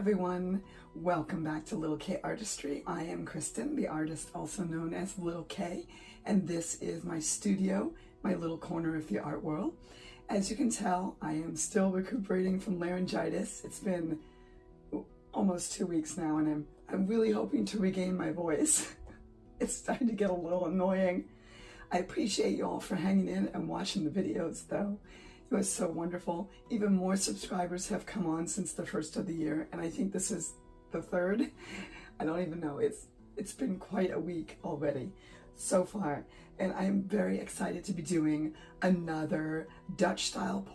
everyone, welcome back to Li'l K Artistry. I am Kristen, the artist also known as Li'l K, and this is my studio, my little corner of the art world. As you can tell, I am still recuperating from laryngitis. It's been almost 2 weeks now, and I'm really hoping to regain my voice. It's starting to get a little annoying. I appreciate you all for hanging in and watching the videos though. It was so wonderful. Even more subscribers have come on since the first of the year, and I think this is the third. I don't even know. It's been quite a week already so far, and I'm very excited to be doing another Dutch style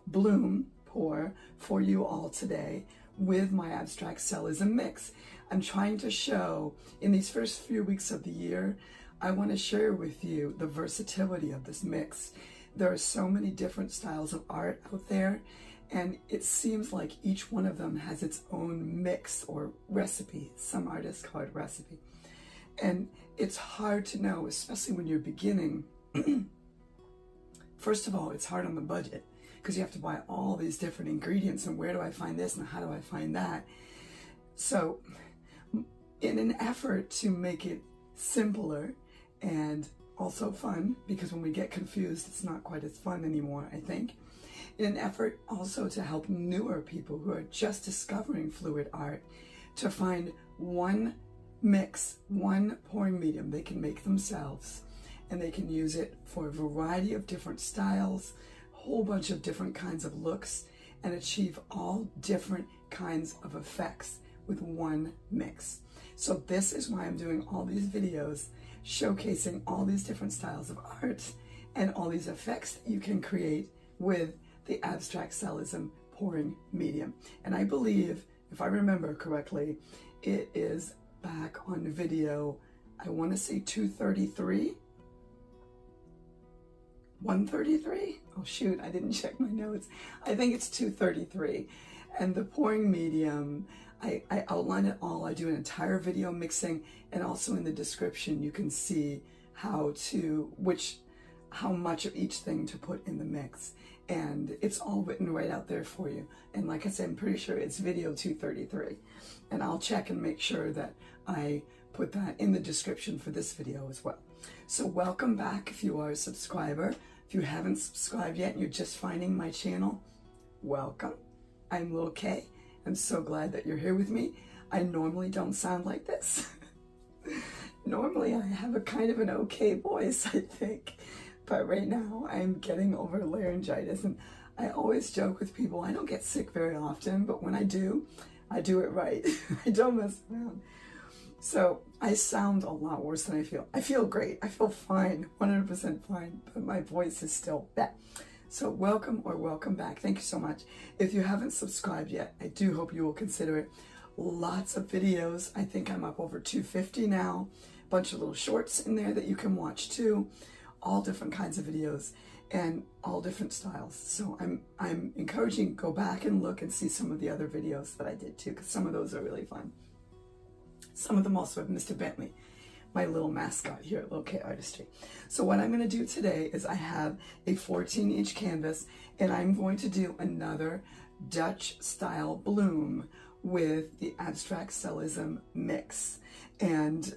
bloom pour for you all today with my Abstract Cellism mix. I'm trying to show in these first few weeks of the year, I want to share with you the versatility of this mix. There are so many different styles of art out there, and it seems like each one of them has its own mix or recipe. Some artists call it recipe. And it's hard to know, especially when you're beginning. First of all, it's hard on the budget because you have to buy all these different ingredients, and where do I find this and how do I find that? So in an effort to make it simpler and also fun, because when we get confused, it's not quite as fun anymore, I think. In an effort also to help newer people who are just discovering fluid art to find one mix, one pouring medium they can make themselves, and they can use it for a variety of different styles, a whole bunch of different kinds of looks, and achieve all different kinds of effects with one mix. So this is why I'm doing all these videos showcasing all these different styles of art and all these effects that you can create with the Abstract Cellism pouring medium. And I believe, if I remember correctly, it is back on video, I want to say 233? 133? Oh shoot, I didn't check my notes. I think it's 233. And the pouring medium, I outline it all. I do an entire video mixing, and also in the description you can see how much of each thing to put in the mix. And it's all written right out there for you. And like I said, I'm pretty sure it's video 233. And I'll check and make sure that I put that in the description for this video as well. So welcome back if you are a subscriber. If you haven't subscribed yet and you're just finding my channel, welcome. I'm Li'l K. I'm so glad that you're here with me. I normally don't sound like this. Normally I have a kind of an okay voice, I think. But right now I'm getting over laryngitis, and I always joke with people, I don't get sick very often, but when I do it right. I don't mess around. So I sound a lot worse than I feel. I feel great. I feel fine, 100% fine, but my voice is still bad. So welcome or welcome back. Thank you so much. If you haven't subscribed yet, I do hope you will consider it. Lots of videos. I think I'm up over 250 now. A bunch of little shorts in there that you can watch too. All different kinds of videos and all different styles. So I'm encouraging you to go back and look and see some of the other videos that I did too, because some of those are really fun. Some of them also have Mr. Bentley, my little mascot here at Li'l K Artistry. So what I'm going to do today is I have a 14-inch canvas, and I'm going to do another Dutch style bloom with the Abstract Cellism mix. And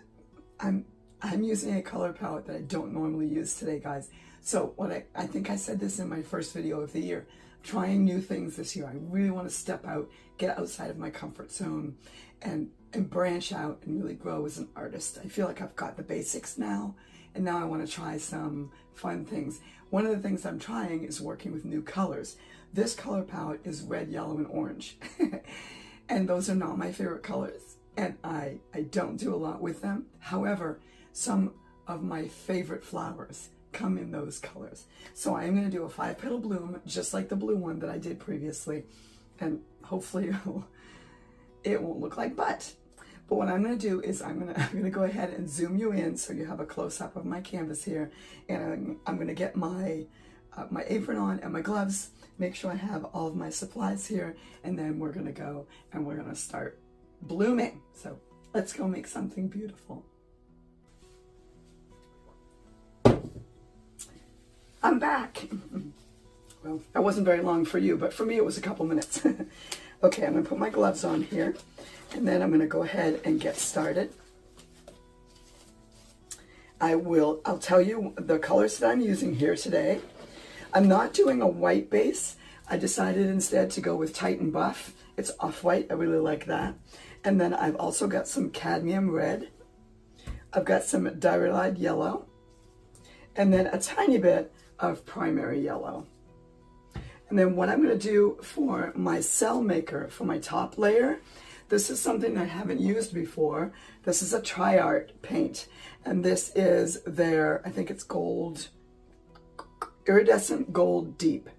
I'm using a color palette that I don't normally use today, guys. So what I think I said this in my first video of the year, trying new things this year. I really want to step out, get outside of my comfort zone, and branch out and really grow as an artist. I feel like I've got the basics now, and now I want to try some fun things. One of the things I'm trying is working with new colors. This color palette is red, yellow, and orange. And those are not my favorite colors, and I don't do a lot with them. However, some of my favorite flowers come in those colors. So I'm going to do a 5-petal bloom, just like the blue one that I did previously, and hopefully it won't look like butt. But what I'm going to do is I'm going to go ahead and zoom you in so you have a close-up of my canvas here, and I'm going to get my my apron on and my gloves, make sure I have all of my supplies here, and then we're going to go and we're going to start blooming. So let's go make something beautiful. I'm back. Well, that wasn't very long for you, but for me it was a couple minutes. Okay, I'm going to put my gloves on here, and then I'm going to go ahead and get started. I'll tell you the colors that I'm using here today. I'm not doing a white base. I decided instead to go with Titan Buff. It's off-white, I really like that. And then I've also got some cadmium red. I've got some diarylide yellow, and then a tiny bit of primary yellow. And then what I'm going to do for my cell maker, for my top layer, this is something I haven't used before. This is a TriArt paint, and this is their, I think it's gold, iridescent gold deep.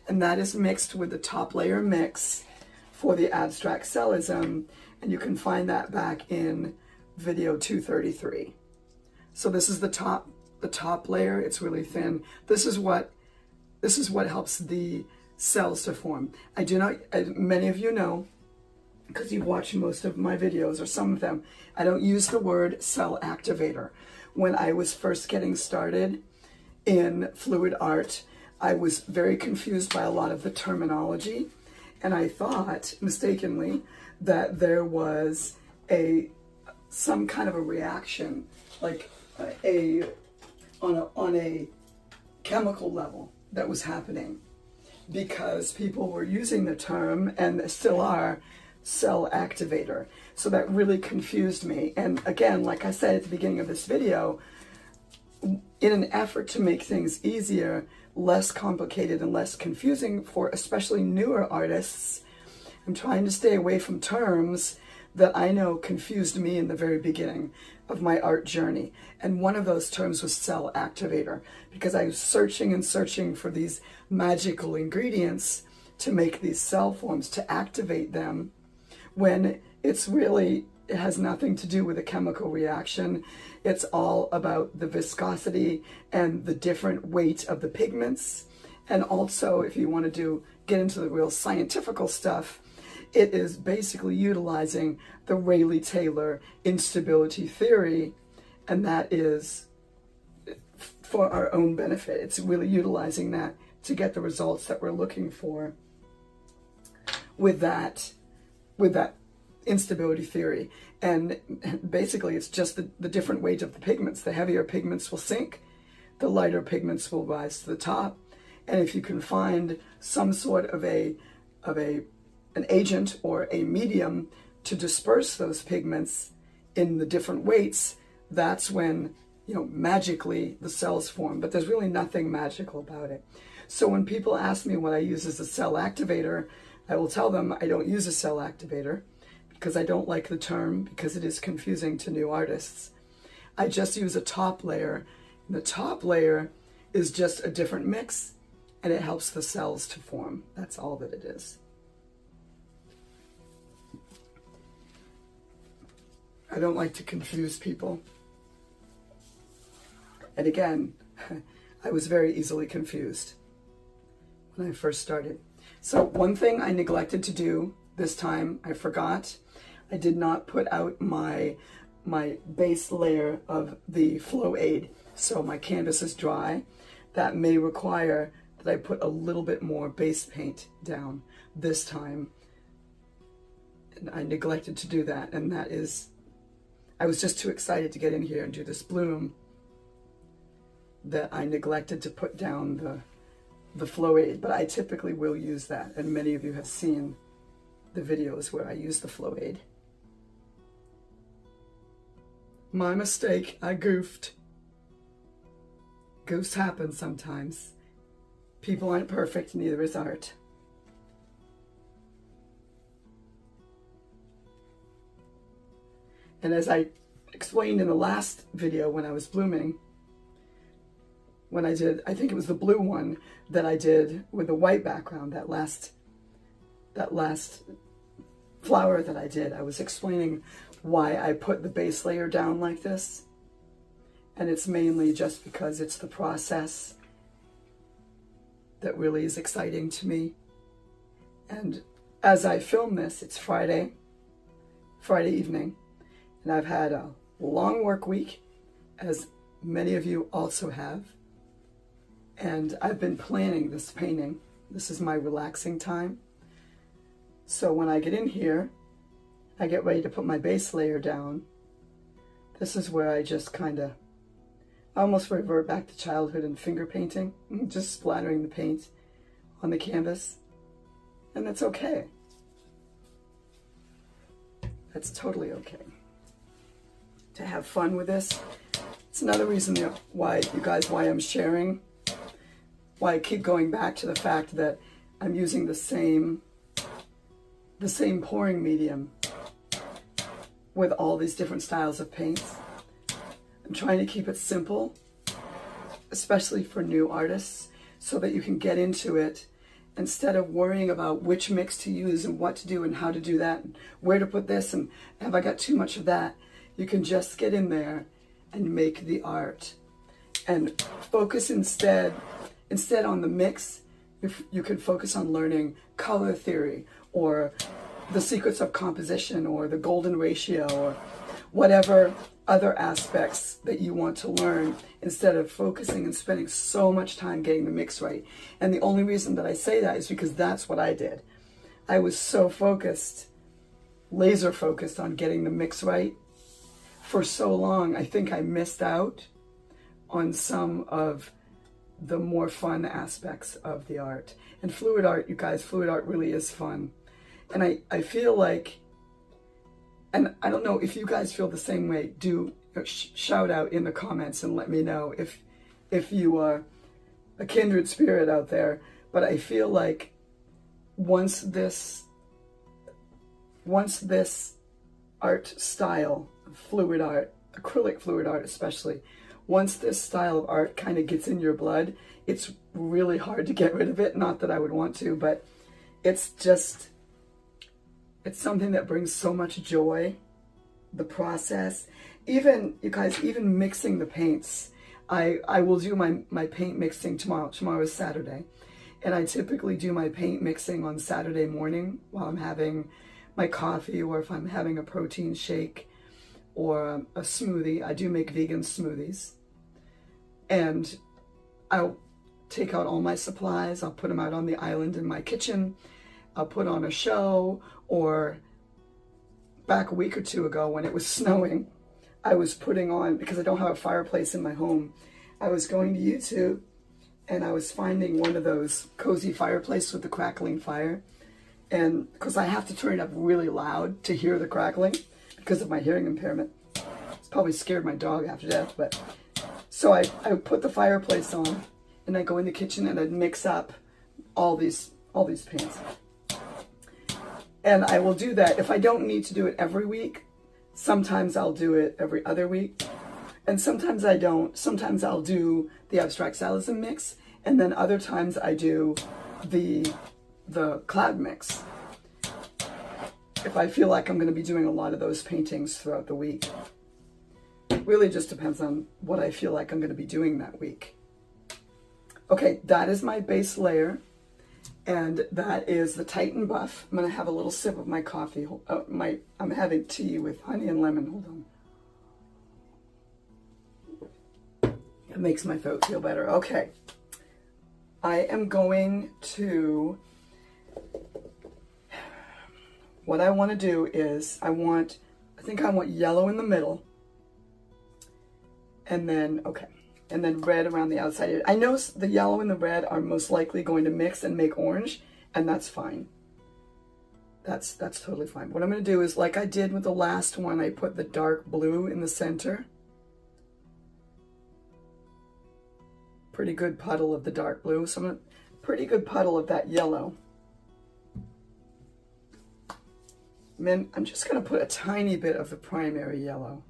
And that is mixed with the top layer mix for the Abstract Cellism, and you can find that back in video 233. So this is the top layer. It's really thin. This is what helps the cells to form. I do not, many of you know, because you've watched most of my videos, or some of them, I don't use the word cell activator. When I was first getting started in fluid art, I was very confused by a lot of the terminology, and I thought, mistakenly, that there was some kind of a reaction, like on a chemical level that was happening, because people were using the term, and still are, cell activator. So that really confused me. And again, like I said at the beginning of this video, in an effort to make things easier, less complicated and less confusing for especially newer artists, I'm trying to stay away from terms that I know confused me in the very beginning of my art journey. And one of those terms was cell activator, because I was searching and searching for these magical ingredients to make these cell forms, to activate them, when it has nothing to do with a chemical reaction. It's all about the viscosity and the different weight of the pigments. And also, if you want to get into the real scientific stuff, it is basically utilizing the Rayleigh-Taylor instability theory, and that is for our own benefit. It's really utilizing that to get the results that we're looking for with that instability theory. And basically it's just the different weight of the pigments. The heavier pigments will sink, the lighter pigments will rise to the top. And if you can find some sort of an agent or a medium to disperse those pigments in the different weights, that's when, magically the cells form. But there's really nothing magical about it. So when people ask me what I use as a cell activator, I will tell them I don't use a cell activator, because I don't like the term, because it is confusing to new artists. I just use a top layer, and the top layer is just a different mix, and it helps the cells to form. That's all that it is. I don't like to confuse people. And again, I was very easily confused when I first started. So one thing I neglected to do this time, I forgot. I did not put out my base layer of the flow aid, so my canvas is dry. That may require that I put a little bit more base paint down this time. And I neglected to do that, and that is, I was just too excited to get in here and do this bloom that I neglected to put down the flow aid. But I typically will use that, and many of you have seen the videos where I use the flow aid. My mistake, I goofed. Goofs happen sometimes. People aren't perfect, neither is art. And as I explained in the last video when I was blooming, when I did, I think it was the blue one that I did with the white background, that last flower that I did, I was explaining why I put the base layer down like this. And it's mainly just because it's the process that really is exciting to me. And as I film this, it's Friday evening, and I've had a long work week, as many of you also have. And I've been planning this painting. This is my relaxing time. So when I get in here, I get ready to put my base layer down. This is where I just kind of almost revert back to childhood and finger painting, just splattering the paint on the canvas. And that's okay. That's totally okay. To have fun with this. It's another reason why I'm sharing, why I keep going back to the fact that I'm using the same pouring medium with all these different styles of paints. I'm trying to keep it simple, especially for new artists, so that you can get into it instead of worrying about which mix to use and what to do and how to do that and where to put this and have I got too much of that. You can just get in there and make the art and focus instead on the mix. If you can focus on learning color theory or the secrets of composition or the golden ratio or whatever other aspects that you want to learn, instead of focusing and spending so much time getting the mix right. And the only reason that I say that is because that's what I did. I was so focused, laser focused on getting the mix right for so long. I think I missed out on some of the more fun aspects of the art. And fluid art, you guys, fluid art really is fun. And I feel like, and I don't know if you guys feel the same way, do shout out in the comments and let me know if you are a kindred spirit out there. But I feel like once this art style, fluid art, acrylic fluid art especially, once this style of art kind of gets in your blood, it's really hard to get rid of it. Not that I would want to, but it's something that brings so much joy, the process. Even, you guys, even mixing the paints. I will do my paint mixing tomorrow. Tomorrow is Saturday. And I typically do my paint mixing on Saturday morning while I'm having my coffee, or if I'm having a protein shake or a smoothie. I do make vegan smoothies. And I'll take out all my supplies. I'll put them out on the island in my kitchen. I'll put on a show. Or back a week or two ago when it was snowing, I was putting on, because I don't have a fireplace in my home, I was going to YouTube and I was finding one of those cozy fireplaces with the crackling fire. And because I have to turn it up really loud to hear the crackling because of my hearing impairment. It's probably scared my dog half to death, but so I put the fireplace on and I go in the kitchen and I'd mix up all these paints. And I will do that. If I don't need to do it every week, sometimes I'll do it every other week. And sometimes I don't. Sometimes I'll do the Abstract Cellism mix, and then other times I do the cloud mix. If I feel like I'm going to be doing a lot of those paintings throughout the week. It really just depends on what I feel like I'm going to be doing that week. Okay, that is my base layer. And that is the Titan Buff. I'm going to have a little sip of my coffee. I'm having tea with honey and lemon. Hold on. It makes my throat feel better. Okay. I am going to... What I want to do is, I think I want yellow in the middle. And then, okay. And then red around the outside. I know the yellow and the red are most likely going to mix and make orange, and that's fine. That's totally fine. What I'm going to do is, like I did with the last one, I put the dark blue in the center. Pretty good puddle of the dark blue. So I'm going to, pretty good puddle of that yellow. And then I'm just going to put a tiny bit of the primary yellow.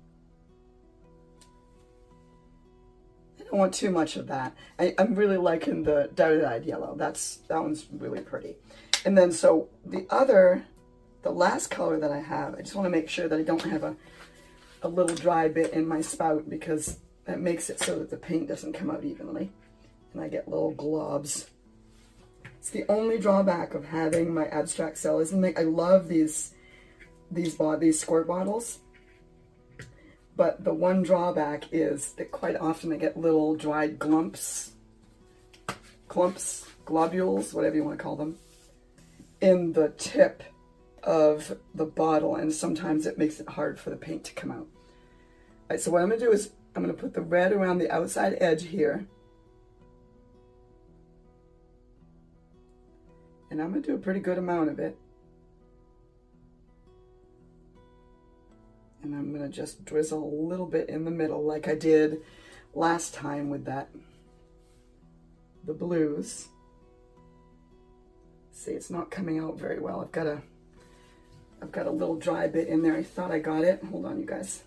I don't want too much of that. I'm really liking the dyed yellow. That one's really pretty. And then so the last color that I have, I just want to make sure that I don't have a little dry bit in my spout, because that makes it so that the paint doesn't come out evenly and I get little globs. It's the only drawback of having my Abstract Cellism. I love these squirt bottles. But the one drawback is that quite often I get little dried clumps, globules, whatever you want to call them, in the tip of the bottle, and sometimes it makes it hard for the paint to come out. All right, so what I'm going to do is I'm going to put the red around the outside edge here. And I'm going to do a pretty good amount of it. And I'm going to just drizzle a little bit in the middle like I did last time with the blues. See, it's not coming out very well. I've got a little dry bit in there. I thought I got it. Hold on, you guys.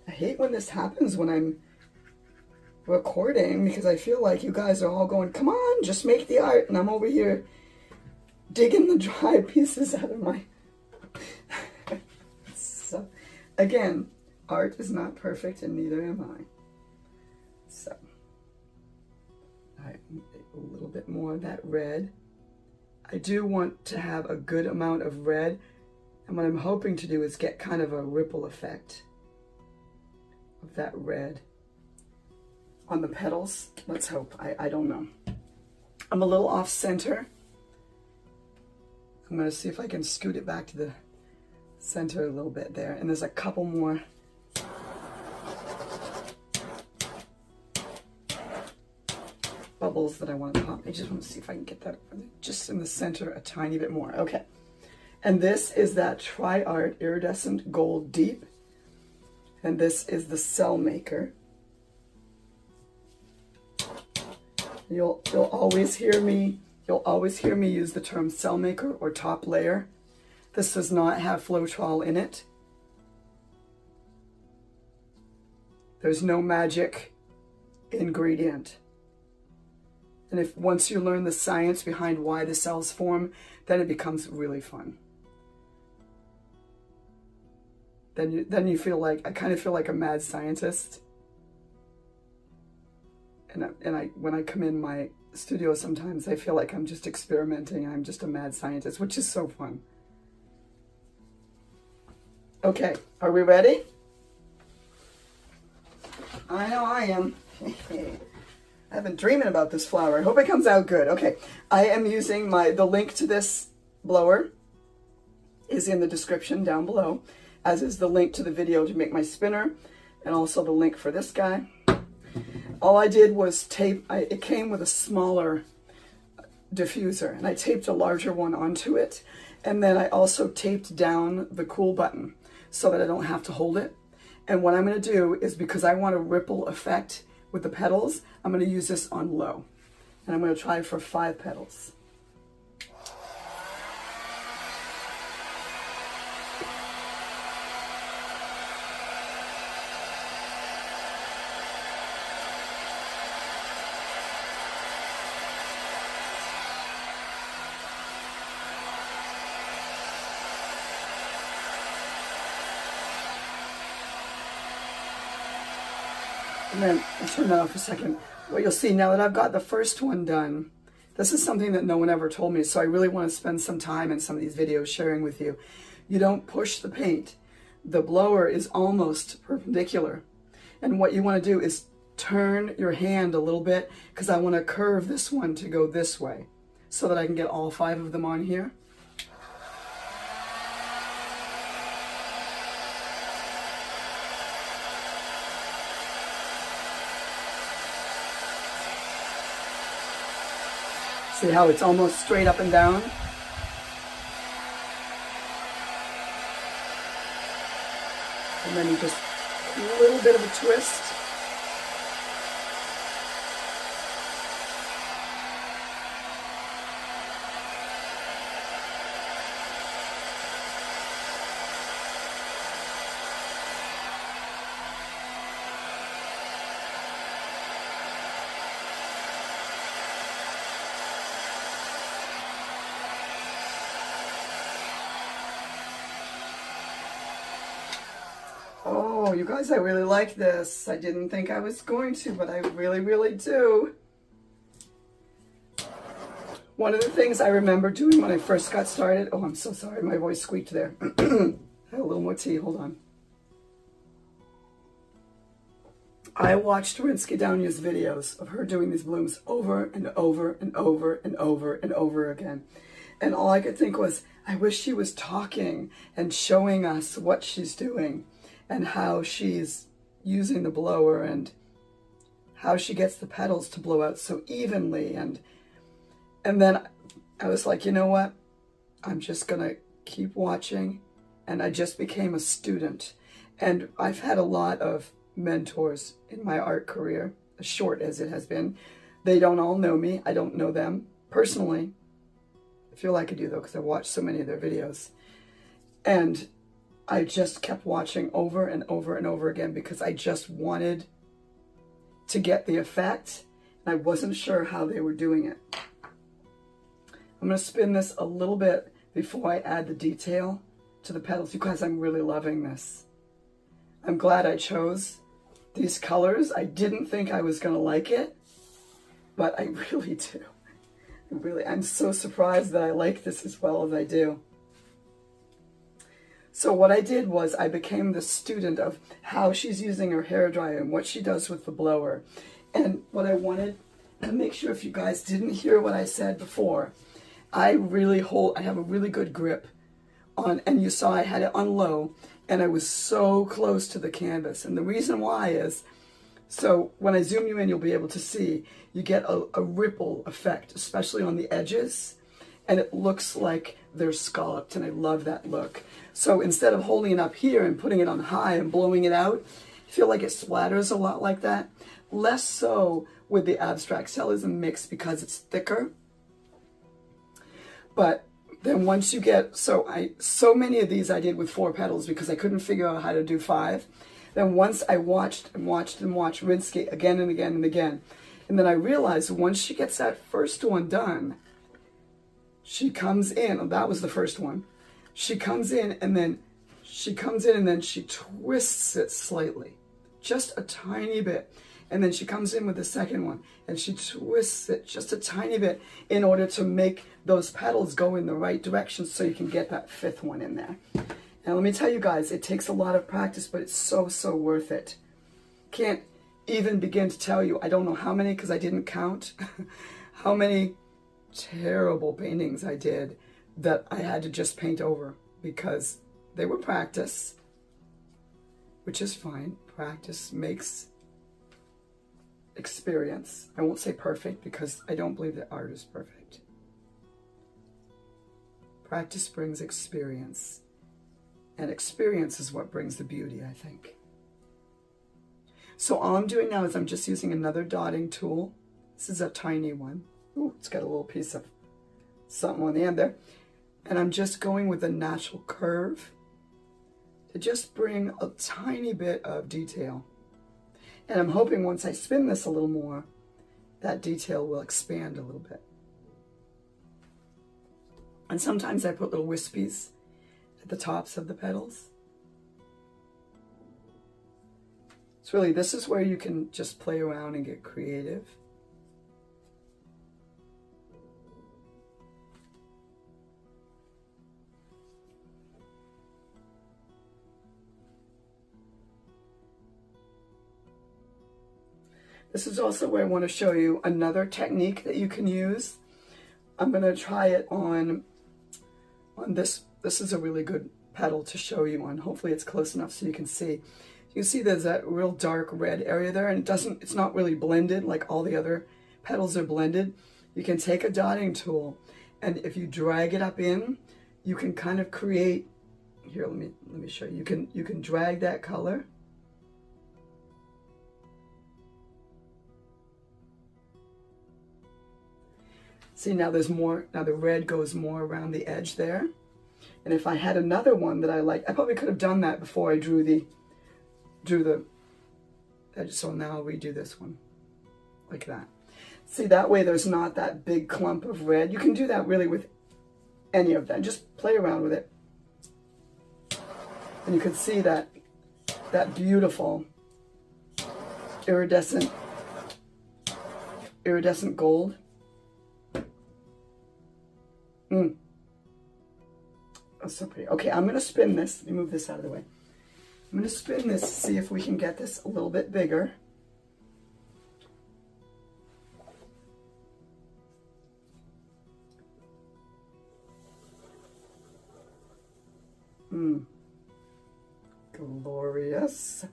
I hate when this happens when I'm recording, because I feel like you guys are all going, come on, just make the art, and I'm over here digging the dry pieces out of my so again, art is not perfect, and neither am I. So a little bit more of that red. I do want to have a good amount of red, and what I'm hoping to do is get kind of a ripple effect of that red on the petals. Let's hope. I don't know. I'm a little off center. I'm going to see if I can scoot it back to the center a little bit there. And there's a couple more bubbles that I want to pop. I just want to see if I can get that just in the center a tiny bit more. Okay. And this is that Tri-Art Iridescent Gold Deep. And this is the Cell Maker. You'll always hear me use the term cell maker or top layer. This does not have Floetrol in it. There's no magic ingredient. And once you learn the science behind why the cells form, then it becomes really fun. Then you feel like, I kind of feel like a mad scientist. And when I come in my studio, sometimes I feel like I'm just experimenting and I'm just a mad scientist, which is so fun. Okay, are we ready? I know I am. I've been dreaming about this flower. I hope it comes out good. Okay, I am using the link to this blower is in the description down below, as is the link to the video to make my spinner, and also the link for this guy. All I did was tape, it came with a smaller diffuser, and I taped a larger one onto it. And then I also taped down the cool button so that I don't have to hold it. And what I'm going to do is, because I want a ripple effect with the petals, I'm going to use this on low. And I'm going to try for 5 petals. And then I'll turn that off for a second. What you'll see now that I've got the first one done, this is something that no one ever told me, so I really want to spend some time in some of these videos sharing with you. You don't push the paint. The blower is almost perpendicular. And what you want to do is turn your hand a little bit, because I want to curve this one to go this way so that I can get all 5 of them on here. See how it's almost straight up and down? And then you just, a little bit of a twist. Oh, you guys, I really like this. I didn't think I was going to, but I really, really do. One of the things I remember doing when I first got started, oh, I'm so sorry, my voice squeaked there. I had a little more tea, hold on. I watched Rinsky Downya's videos of her doing these blooms over and over and over and over and over again. And all I could think was, I wish she was talking and showing us what she's doing and how she's using the blower and how she gets the petals to blow out so evenly. And then I was like, you know what? I'm just going to keep watching. And I just became a student. And I've had a lot of mentors in my art career, as short as it has been. They don't all know me. I don't know them personally. I feel like I do, though, because I watched so many of their videos. And I just kept watching over and over and over again because I just wanted to get the effect. And I wasn't sure how they were doing it. I'm going to spin this a little bit before I add the detail to the petals because I'm really loving this. I'm glad I chose these colors. I didn't think I was going to like it, but I really do. I'm so surprised that I like this as well as I do. So what I did was I became the student of how she's using her hairdryer and what she does with the blower. And what I wanted to make sure, if you guys didn't hear what I said before, I have a really good grip on, and you saw I had it on low, and I was so close to the canvas. And the reason why is, so when I zoom you in, you'll be able to see, you get a ripple effect, especially on the edges, and it looks like they're scalloped, and I love that look. So instead of holding it up here and putting it on high and blowing it out, I feel like it splatters a lot like that. Less so with the Abstract Cellism mix because it's thicker. But then once you get, so many of these I did with 4 petals because I couldn't figure out how to do 5. Then once I watched and watched and watched Rinsky again and again and again. And then I realized once she gets that first one done, she comes in, oh, that was the first one. She comes in and then she twists it slightly, just a tiny bit. And then she comes in with the second one and she twists it just a tiny bit in order to make those petals go in the right direction so you can get that 5th one in there. And let me tell you guys, it takes a lot of practice, but it's so, so worth it. Can't even begin to tell you, I don't know how many, because I didn't count, how many terrible paintings I did that I had to just paint over because they were practice, which is fine. Practice makes experience. I won't say perfect because I don't believe that art is perfect. Practice brings experience. And experience is what brings the beauty, I think. So all I'm doing now is I'm just using another dotting tool. This is a tiny one. Ooh, it's got a little piece of something on the end there. And I'm just going with a natural curve to just bring a tiny bit of detail. And I'm hoping once I spin this a little more, that detail will expand a little bit. And sometimes I put little wispies at the tops of the petals. It's really, this is where you can just play around and get creative. This is also where I want to show you another technique that you can use. I'm going to try it on this. This is a really good petal to show you on. Hopefully it's close enough so you can see. You can see there's that real dark red area there, and it's not really blended like all the other petals are blended. You can take a dotting tool, and if you drag it up in, you can kind of create, here, let me show you. You can drag that color. See, now there's more, now the red goes more around the edge there. And if I had another one that I like, I probably could have done that before I drew the edge. So now I'll redo this one like that. See, that way there's not that big clump of red. You can do that really with any of them. Just play around with it. And you can see that beautiful iridescent gold. That's so pretty. Okay, I'm going to spin this. Let me move this out of the way. I'm going to spin this to see if we can get this a little bit bigger. Glorious.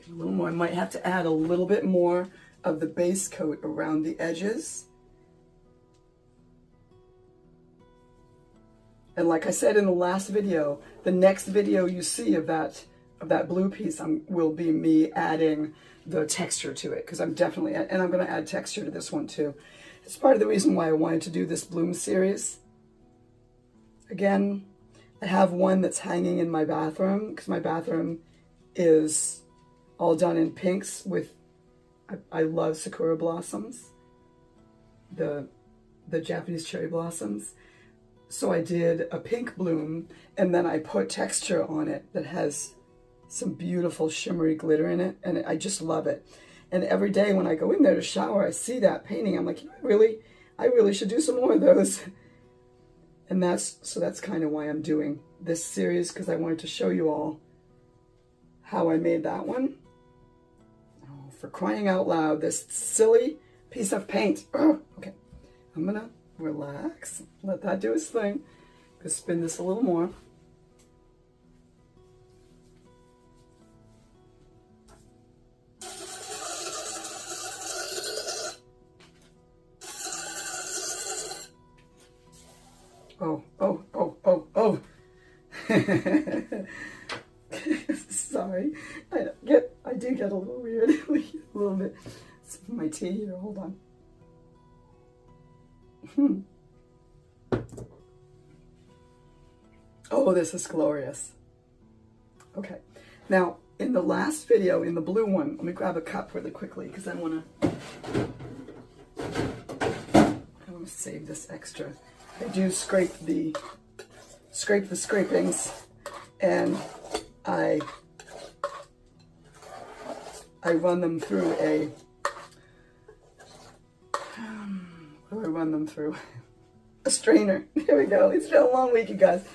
A little more. I might have to add a little bit more of the base coat around the edges. And like I said in the last video, the next video you see of that blue piece will be me adding the texture to it, because I'm definitely, and I'm going to add texture to this one too. It's part of the reason why I wanted to do this bloom series. Again, I have one that's hanging in my bathroom, because my bathroom is all done in pinks with, I love sakura blossoms, the Japanese cherry blossoms. So I did a pink bloom, and then I put texture on it that has some beautiful shimmery glitter in it, and I just love it. And every day when I go in there to shower, I see that painting. I'm like, you know, I really should do some more of those. And that's kind of why I'm doing this series, because I wanted to show you all how I made that one. Oh, for crying out loud, this silly piece of paint. Oh, okay, I'm gonna relax, let that do its thing. Just spin this a little more. Oh, oh, oh, oh, oh. Sorry, I do get a little weird, a little bit. It's my tea here, hold on. Oh, this is glorious. Okay, now in the last video, in the blue one, let me grab a cup really quickly, because I want to save this extra. I do scrape the scrapings, and I run them through a, what do I run them through? A strainer. There we go. It's been a long week, you guys.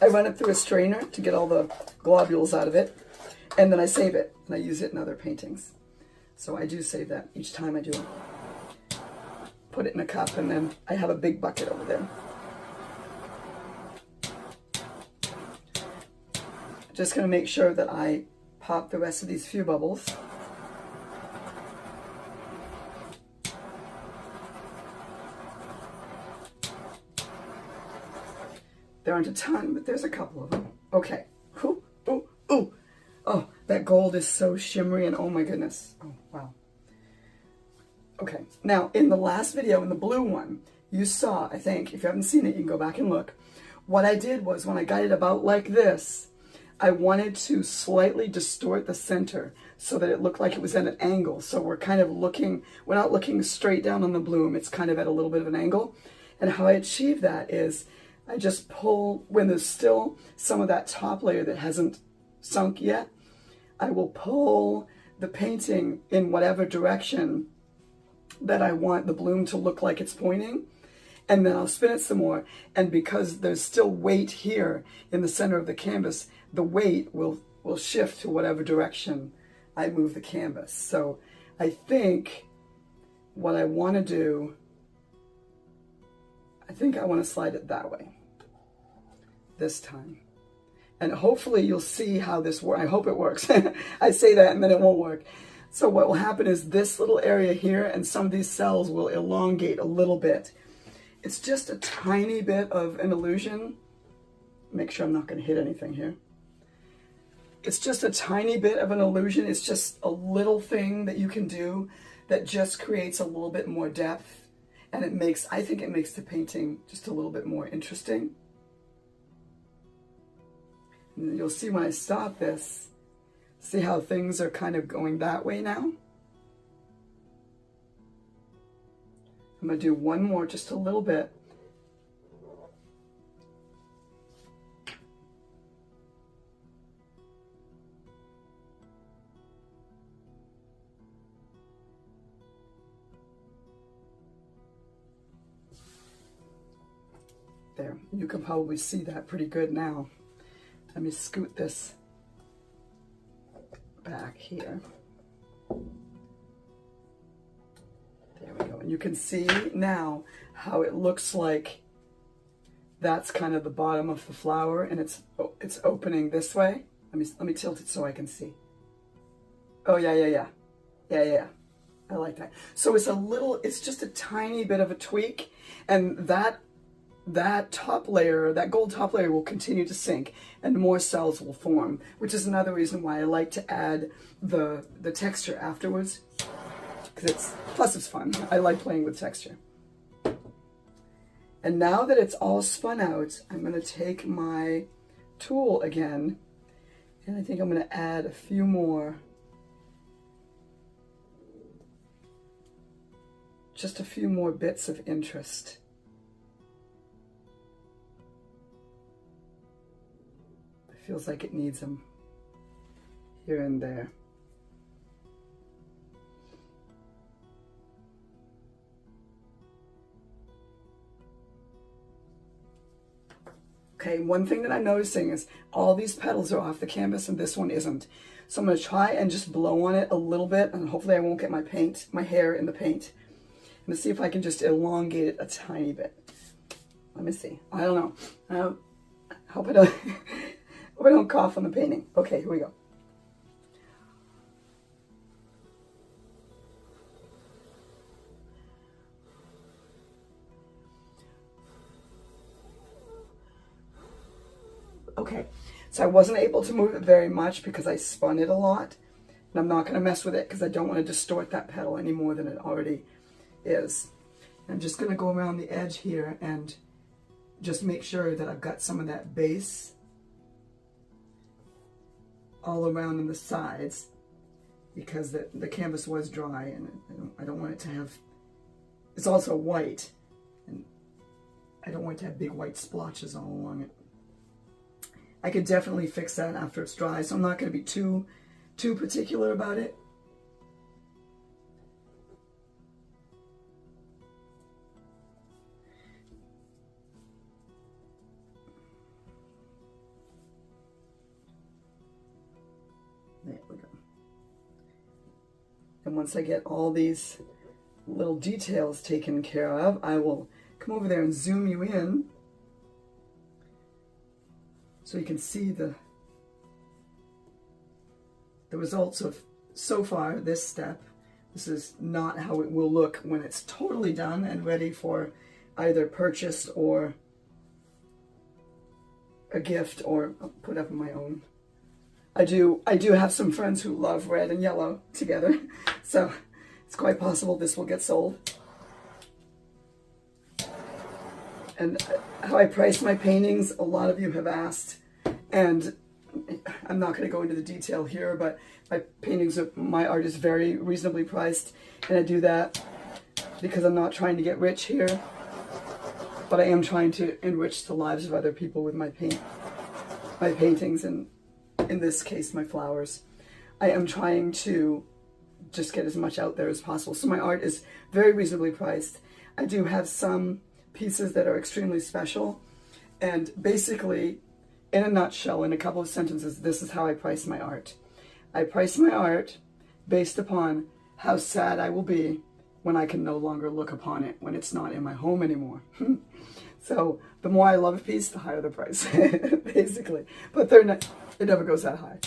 I run it through a strainer to get all the globules out of it, and then I save it, and I use it in other paintings. So I do save that each time I do it. Put it in a cup, and then I have a big bucket over there. Just going to make sure that I pop the rest of these few bubbles. There aren't a ton, but there's a couple of them. Okay. Ooh, ooh, ooh. Oh, that gold is so shimmery, and oh my goodness. Oh, wow. Okay. Now, in the last video, in the blue one, you saw, I think, if you haven't seen it, you can go back and look. What I did was, when I got it about like this, I wanted to slightly distort the center so that it looked like it was at an angle. So we're kind of looking, we're not looking straight down on the bloom, it's kind of at a little bit of an angle. And how I achieve that is I just pull, when there's still some of that top layer that hasn't sunk yet, I will pull the painting in whatever direction that I want the bloom to look like it's pointing. And then I'll spin it some more. And because there's still weight here in the center of the canvas, the weight will shift to whatever direction I move the canvas. So I think what I want to do, I think I want to slide it that way this time. And hopefully you'll see how this works. I hope it works. I say that and then it won't work. So what will happen is this little area here and some of these cells will elongate a little bit. It's just a tiny bit of an illusion. Make sure I'm not going to hit anything here. It's just a tiny bit of an illusion. It's just a little thing that you can do that just creates a little bit more depth. And it makes, I think it makes the painting just a little bit more interesting. And you'll see when I stop this, see how things are kind of going that way now. I'm going to do one more, just a little bit. There, you can probably see that pretty good now. Let me scoot this back here. There we go. And you can see now how it looks like that's kind of the bottom of the flower, and it's opening this way. Let me tilt it so I can see. Oh yeah. I like that. So it's just a tiny bit of a tweak, and that top layer, that gold top layer, will continue to sink and more cells will form, which is another reason why I like to add the texture afterwards, because it's fun. I like playing with texture. And now that it's all spun out, I'm going to take my tool again, and I think I'm going to add a few more, just a few more bits of interest. It feels like it needs them here and there. Okay, one thing that I'm noticing is all these petals are off the canvas and this one isn't. So I'm going to try and just blow on it a little bit, and hopefully I won't get my hair in the paint. I'm going to see if I can just elongate it a tiny bit. Let me see. I don't know. Hope I don't cough on the painting. Okay, here we go. Okay, so I wasn't able to move it very much because I spun it a lot, and I'm not going to mess with it because I don't want to distort that petal any more than it already is. I'm just going to go around the edge here and just make sure that I've got some of that base all around on the sides, because the canvas was dry and I don't want it to have, it's also white, and I don't want it to have big white splotches all along it. I could definitely fix that after it's dry, so I'm not going to be too particular about it. There we go. And once I get all these little details taken care of, I will come over there and zoom you in so you can see the results of, so far, this step. This is not how it will look when it's totally done and ready for either purchase or a gift or put up in my own. I do have some friends who love red and yellow together, so it's quite possible this will get sold. And how I price my paintings, a lot of you have asked, and I'm not going to go into the detail here, but my art is very reasonably priced, and I do that because I'm not trying to get rich here, but I am trying to enrich the lives of other people with my paintings, and in this case, my flowers. I am trying to just get as much out there as possible. So my art is very reasonably priced. I do have some pieces that are extremely special, and basically, in a nutshell, in a couple of sentences, this is how I price my art. I price my art based upon how sad I will be when I can no longer look upon it, when it's not in my home anymore. So the more I love a piece, the higher the price, basically. But it never goes that high.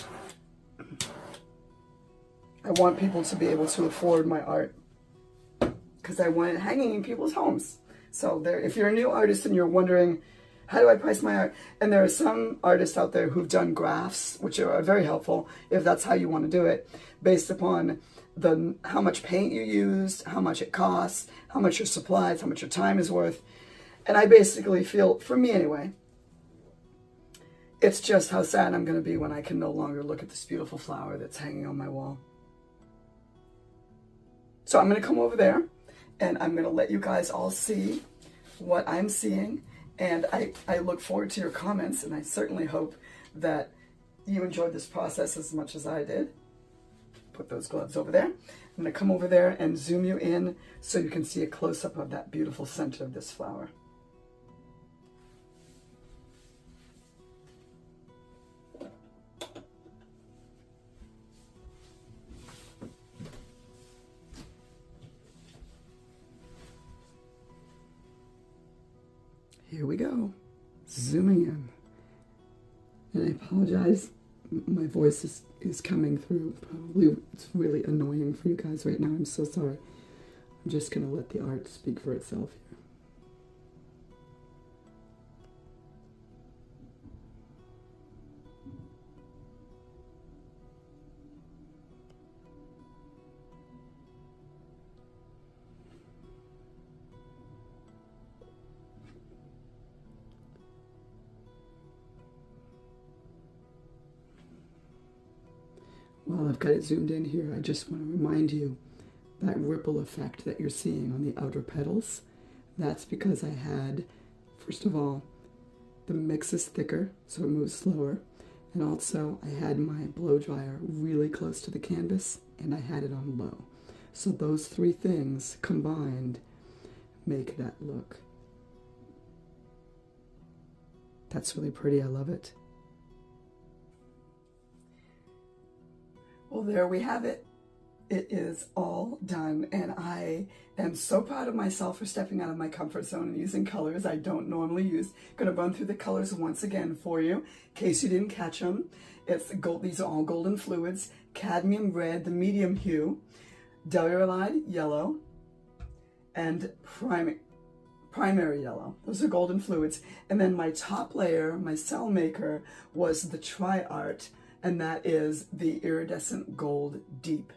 I want people to be able to afford my art because I want it hanging in people's homes. So if you're a new artist and you're wondering, how do I price my art? And there are some artists out there who've done graphs, which are very helpful if that's how you want to do it, based upon how much paint you used, how much it costs, how much your supplies, how much your time is worth. And I basically feel, for me anyway, it's just how sad I'm going to be when I can no longer look at this beautiful flower that's hanging on my wall. So I'm going to come over there and I'm going to let you guys all see what I'm seeing. And I look forward to your comments, and I certainly hope that you enjoyed this process as much as I did. Put those gloves over there. I'm going to come over there and zoom you in so you can see a close-up of that beautiful center of this flower. Here we go. zooming in. And I apologize, my voice is coming through. Probably it's really annoying for you guys right now. I'm so sorry. I'm just going to let the art speak for itself here. While I've got it zoomed in here, I just want to remind you that ripple effect that you're seeing on the outer petals, that's because I had, first of all, the mix is thicker, so it moves slower, and also I had my blow dryer really close to the canvas, and I had it on low. So those three things combined make that look. That's really pretty, I love it. Well, there we have it. It is all done, and I am so proud of myself for stepping out of my comfort zone and using colors I don't normally use. Going to run through the colors once again for you, in case you didn't catch them. It's gold. These are all golden fluids: cadmium red, the medium hue, diuride yellow, and primary yellow. Those are golden fluids. And then my top layer, my cell maker, was the Tri-Art, and that is the iridescent gold deep.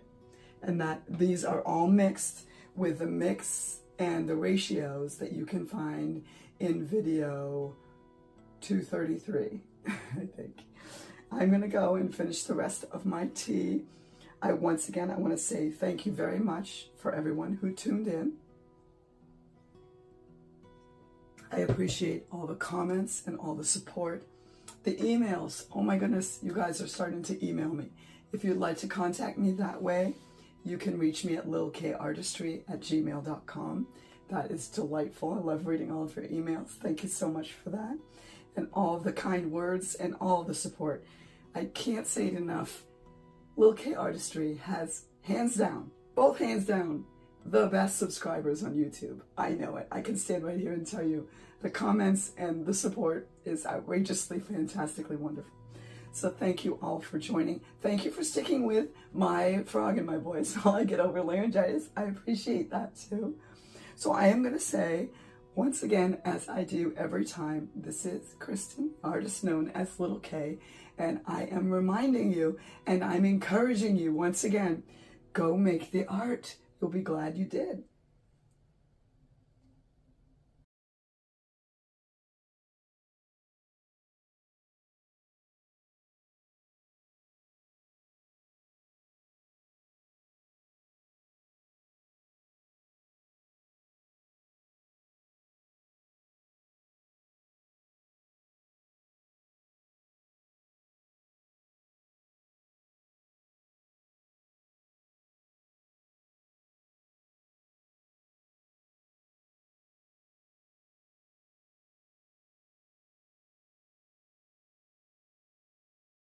And that these are all mixed with the mix and the ratios that you can find in video 233, I think. I'm going to go and finish the rest of my tea. Once again, I want to say thank you very much for everyone who tuned in. I appreciate all the comments and all the support. The emails, oh my goodness, you guys are starting to email me. If you'd like to contact me that way, you can reach me at lilkartistry@gmail.com. That is delightful. I love reading all of your emails. Thank you so much for that. And all of the kind words and all of the support. I can't say it enough. Li'l K Artistry has, hands down, both hands down, the best subscribers on YouTube. I know it. I can stand right here and tell you the comments and the support is outrageously, fantastically wonderful. So thank you all for joining. Thank you for sticking with my frog in my voice while I get over laryngitis. I appreciate that too. So I am going to say, once again, as I do every time, this is Kristen, artist known as Li'l K, and I am reminding you and I'm encouraging you once again, go make the art. You'll be glad you did.